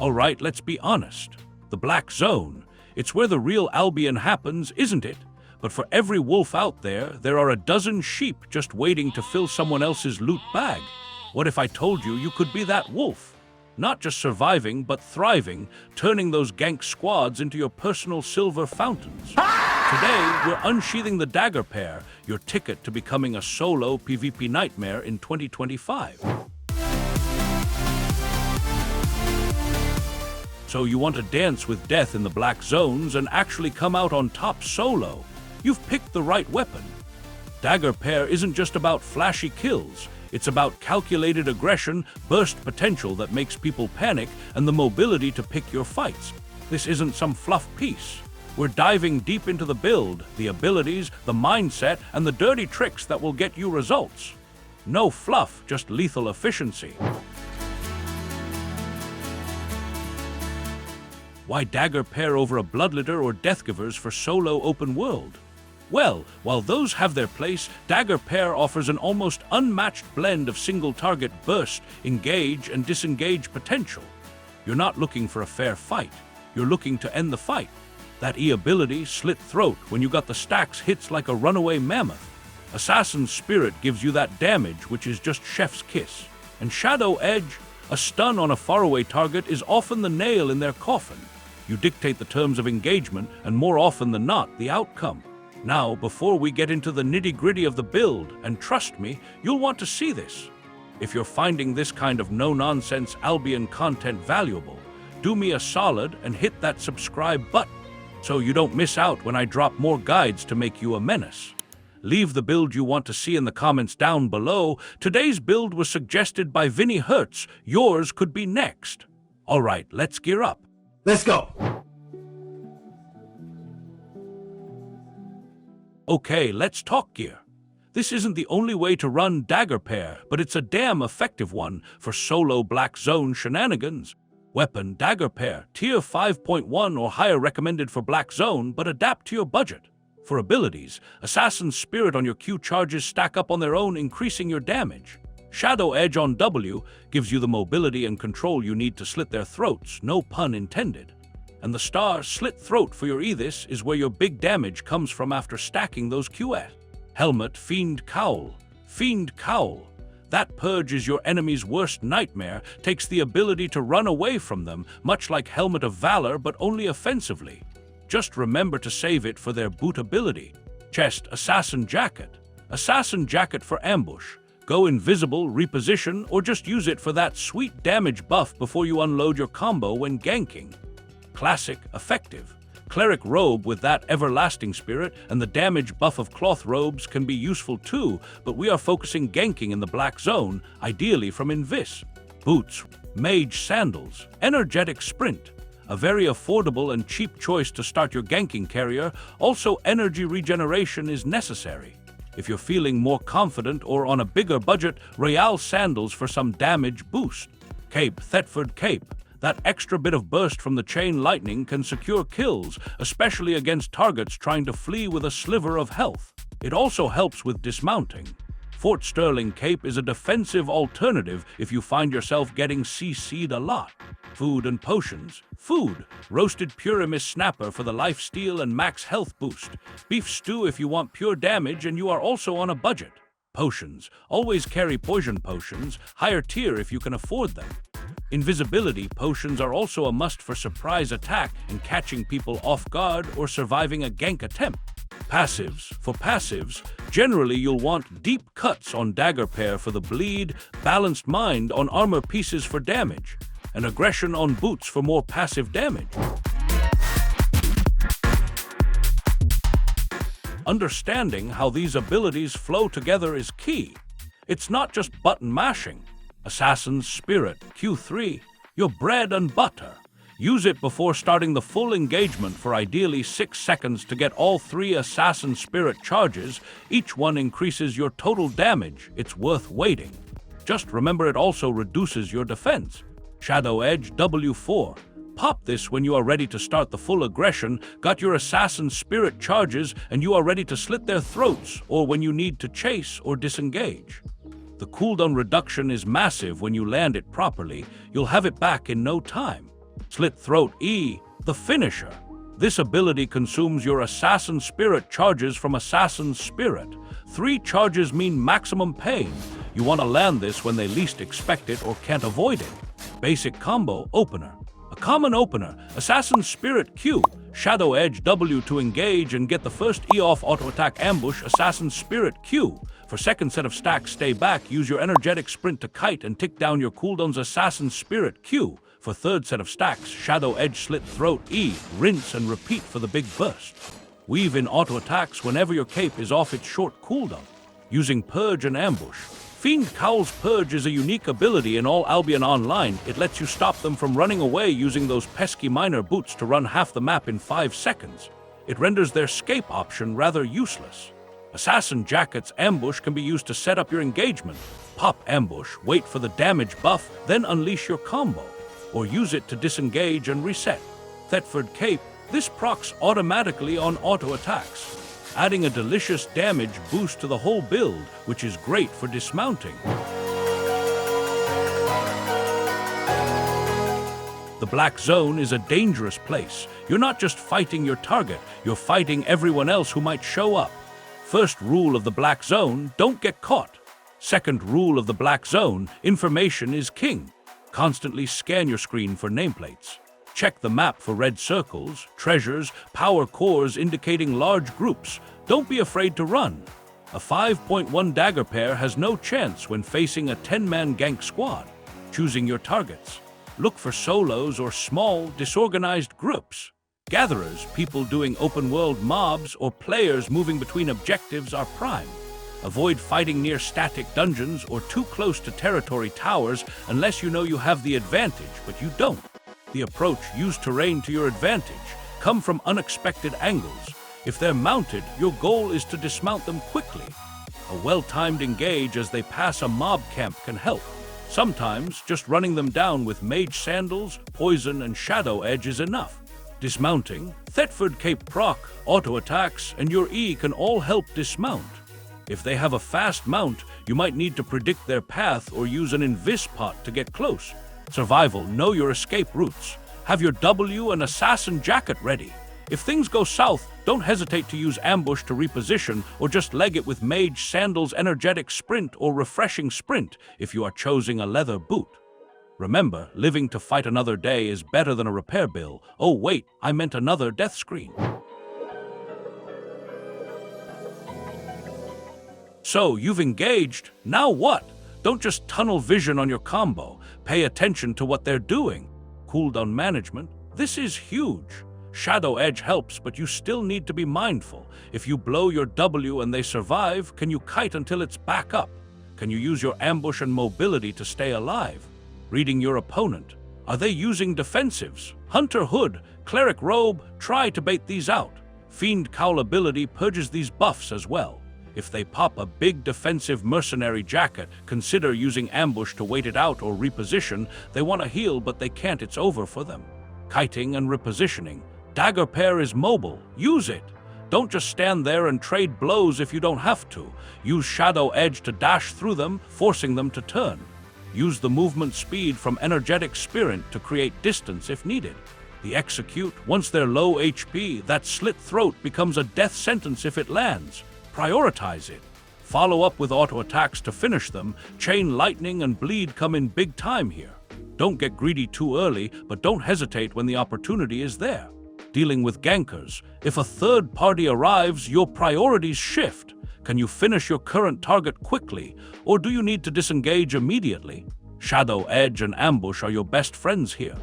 Alright, let's be honest. The Black Zone. It's where the real Albion happens, isn't it? But for every wolf out there, there are a dozen sheep just waiting to fill someone else's loot bag. What if I told you you could be that wolf? Not just surviving, but thriving, turning those gank squads into your personal silver fountains. Today, we're unsheathing the Dagger Pair, your ticket to becoming a solo PvP nightmare in 2025. So you want to dance with death in the black zones and actually come out on top solo? You've picked the right weapon. Dagger Pair isn't just about flashy kills. It's about calculated aggression, burst potential that makes people panic, and the mobility to pick your fights. This isn't some fluff piece. We're diving deep into the build, the abilities, the mindset, and the dirty tricks that will get you results. No fluff, just lethal efficiency. Why Dagger Pair over a Bloodletter or Deathgivers for solo open world? Well, while those have their place, Dagger Pair offers an almost unmatched blend of single-target burst, engage, and disengage potential. You're not looking for a fair fight. You're looking to end the fight. That E ability, Slit Throat, when you got the stacks, hits like a runaway mammoth. Assassin's Spirit gives you that damage, which is just chef's kiss. And Shadow Edge, a stun on a faraway target, is often the nail in their coffin. You dictate the terms of engagement, and more often than not, the outcome. Now, before we get into the nitty-gritty of the build, and trust me, you'll want to see this. If you're finding this kind of no-nonsense Albion content valuable, do me a solid and hit that subscribe button so you don't miss out when I drop more guides to make you a menace. Leave the build you want to see in the comments down below. Today's build was suggested by Vinny Hertz. Yours could be next. All right, let's gear up. Let's go! Okay, let's talk gear. This isn't the only way to run Dagger Pair, but it's a damn effective one for solo Black Zone shenanigans. Weapon, Dagger Pair, tier 5.1 or higher recommended for Black Zone, but adapt to your budget. For abilities, Assassin's Spirit on your Q charges stack up on their own, increasing your damage. Shadow Edge on W gives you the mobility and control you need to slit their throats, no pun intended. And the star Slit Throat for your Ethis is where your big damage comes from after stacking those QS. Helmet, Fiend Cowl. Fiend Cowl. That purges your enemy's worst nightmare, takes the ability to run away from them, much like Helmet of Valor, but only offensively. Just remember to save it for their boot ability. Chest, Assassin Jacket. Assassin Jacket for ambush. Go invisible, reposition, or just use it for that sweet damage buff before you unload your combo when ganking. Classic, effective. Cleric Robe with that everlasting spirit and the damage buff of cloth robes can be useful too, but we are focusing ganking in the Black Zone, ideally from Invis. Boots, Mage Sandals, Energetic Sprint. A very affordable and cheap choice to start your ganking carrier. Also, energy regeneration is necessary. If you're feeling more confident or on a bigger budget, Royal Sandals for some damage boost. Cape, Thetford Cape. That extra bit of burst from the chain lightning can secure kills, especially against targets trying to flee with a sliver of health. It also helps with dismounting. Fort Sterling Cape is a defensive alternative if you find yourself getting CC'd a lot. Food and potions. Food. Roasted Puremist Snapper for the lifesteal and max health boost. Beef stew if you want pure damage and you are also on a budget. Potions. Always carry poison potions, higher tier if you can afford them. Invisibility potions are also a must for surprise attack and catching people off guard or surviving a gank attempt. Passives. For passives, generally you'll want deep cuts on Dagger Pair for the bleed, balanced mind on armor pieces for damage, and aggression on boots for more passive damage. Understanding how these abilities flow together is key. It's not just button mashing. Assassin's Spirit, Q3, your bread and butter. Use it before starting the full engagement for ideally 6 seconds to get all 3 Assassin's Spirit charges. Each one increases your total damage. It's worth waiting. Just remember it also reduces your defense. Shadow Edge, W4. Pop this when you are ready to start the full aggression, got your Assassin's Spirit charges, and you are ready to slit their throats, or when you need to chase or disengage. The cooldown reduction is massive when you land it properly. You'll have it back in no time. Slit Throat E, the finisher. This ability consumes your Assassin Spirit charges from Assassin's Spirit. 3 charges mean maximum pain. You want to land this when they least expect it or can't avoid it. Basic combo opener. A common opener, Assassin's Spirit Q, Shadow Edge W to engage and get the first E off auto attack ambush, Assassin's Spirit Q. For second set of stacks, stay back, use your energetic sprint to kite and tick down your cooldowns, Assassin's Spirit Q. For third set of stacks, Shadow Edge Slit Throat E, rinse and repeat for the big burst. Weave in auto attacks whenever your cape is off its short cooldown. Using Purge and Ambush. Fiend Cowl's Purge is a unique ability in all Albion Online. It lets you stop them from running away using those pesky miner boots to run half the map in 5 seconds. It renders their escape option rather useless. Assassin Jacket's Ambush can be used to set up your engagement. Pop Ambush, wait for the damage buff, then unleash your combo. Or use it to disengage and reset. Thetford Cape, this procs automatically on auto attacks, adding a delicious damage boost to the whole build, which is great for dismounting. The Black Zone is a dangerous place. You're not just fighting your target, you're fighting everyone else who might show up. First rule of the Black Zone, don't get caught. Second rule of the Black Zone, information is king. Constantly scan your screen for nameplates. Check the map for red circles, treasures, power cores indicating large groups. Don't be afraid to run. A 5.1 Dagger Pair has no chance when facing a 10-man gank squad. Choosing your targets. Look for solos or small, disorganized groups. Gatherers, people doing open-world mobs, or players moving between objectives are prime. Avoid fighting near static dungeons or too close to territory towers unless you know you have the advantage, but you don't. The approach, use terrain to your advantage. Come from unexpected angles. If they're mounted, your goal is to dismount them quickly. A well-timed engage as they pass a mob camp can help. Sometimes, just running them down with Mage Sandals, Poison, and Shadow Edge is enough. Dismounting, Thetford Cape proc, auto attacks, and your E can all help dismount. If they have a fast mount, you might need to predict their path or use an invis pot to get close. Survival, know your escape routes. Have your W and Assassin Jacket ready. If things go south, don't hesitate to use Ambush to reposition or just leg it with Mage Sandals Energetic Sprint or Refreshing Sprint if you are choosing a leather boot. Remember, living to fight another day is better than a repair bill. Oh wait, I meant another death screen. So, you've engaged, now what? Don't just tunnel vision on your combo. Pay attention to what they're doing. Cooldown management, this is huge. Shadow Edge helps, but you still need to be mindful. If you blow your W and they survive, can you kite until it's back up? Can you use your ambush and mobility to stay alive? Reading your opponent. Are they using defensives? Hunter Hood, Cleric Robe, try to bait these out. Fiend Cowl ability purges these buffs as well. If they pop a big defensive mercenary jacket, consider using ambush to wait it out or reposition. They want to heal, but they can't, it's over for them. Kiting and repositioning. Dagger Pair is mobile, use it. Don't just stand there and trade blows if you don't have to. Use Shadow Edge to dash through them, forcing them to turn. Use the movement speed from Energetic Spirit to create distance if needed. The execute, once they're low HP, that Slit Throat becomes a death sentence if it lands. Prioritize it. Follow up with auto attacks to finish them. Chain Lightning and Bleed come in big time here. Don't get greedy too early, but don't hesitate when the opportunity is there. Dealing with gankers. If a third party arrives, your priorities shift. Can you finish your current target quickly, or do you need to disengage immediately? Shadow Edge and Ambush are your best friends here.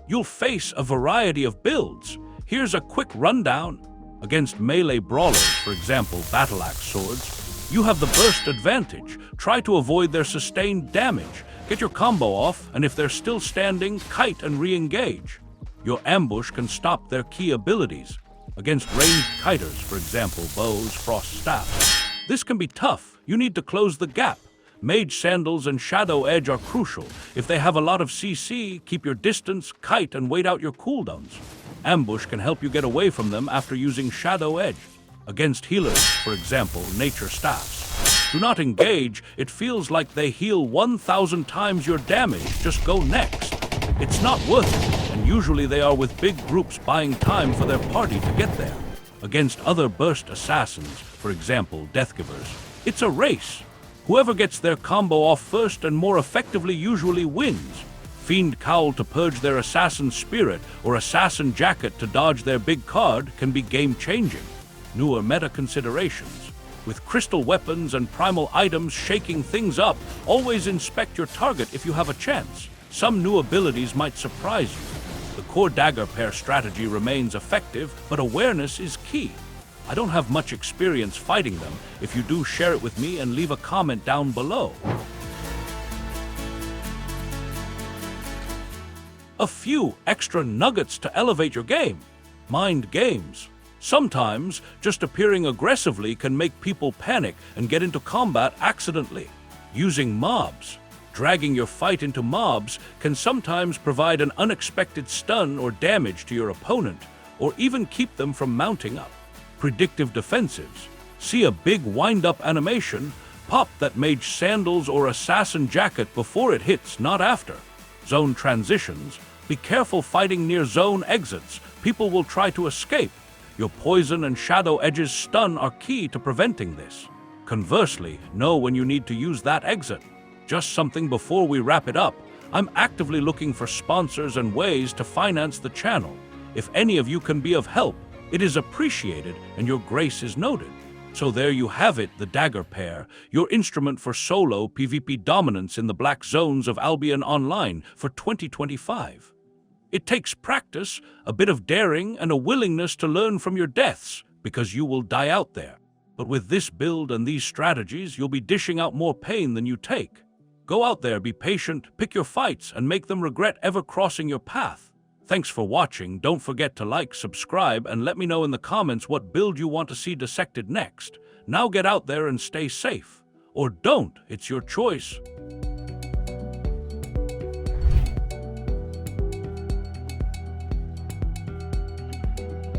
You'll face a variety of builds. Here's a quick rundown. Against melee brawlers, for example, battle axe swords, you have the burst advantage. Try to avoid their sustained damage. Get your combo off, and if they're still standing, kite and re-engage. Your ambush can stop their key abilities. Against ranged kiters, for example, bows, frost staffs. This can be tough. You need to close the gap. Mage Sandals and Shadow Edge are crucial. If they have a lot of CC, keep your distance, kite, and wait out your cooldowns. Ambush can help you get away from them after using Shadow Edge. Against healers, for example, Nature Staffs. Do not engage, it feels like they heal 1,000 times your damage. Just go next. It's not worth it, and usually they are with big groups buying time for their party to get there. Against other burst assassins, for example, Deathgivers, it's a race. Whoever gets their combo off first and more effectively usually wins. Fiend Cowl to purge their assassin spirit or assassin jacket to dodge their big card can be game-changing. Newer meta considerations. With crystal weapons and primal items shaking things up, always inspect your target if you have a chance. Some new abilities might surprise you. The core Dagger Pair strategy remains effective, but awareness is key. I don't have much experience fighting them. If you do, share it with me and leave a comment down below. A few extra nuggets to elevate your game. Mind games. Sometimes, just appearing aggressively can make people panic and get into combat accidentally. Using mobs. Dragging your fight into mobs can sometimes provide an unexpected stun or damage to your opponent, or even keep them from mounting up. Predictive defensives. See a big wind-up animation, pop that mage sandals or assassin jacket before it hits, not after. Zone transitions. Be careful fighting near zone exits. People will try to escape. Your poison and shadow edges stun are key to preventing this. Conversely, know when you need to use that exit. Just something before we wrap it up. I'm actively looking for sponsors and ways to finance the channel. If any of you can be of help, it is appreciated and your grace is noted. So there you have it, the Dagger Pair, your instrument for solo PvP dominance in the black zones of Albion Online for 2025. It takes practice, a bit of daring, and a willingness to learn from your deaths, because you will die out there. But with this build and these strategies, you'll be dishing out more pain than you take. Go out there, be patient, pick your fights, and make them regret ever crossing your path. Thanks for watching. Don't forget to like, subscribe, and let me know in the comments what build you want to see dissected next. Now get out there and stay safe. Or don't, it's your choice.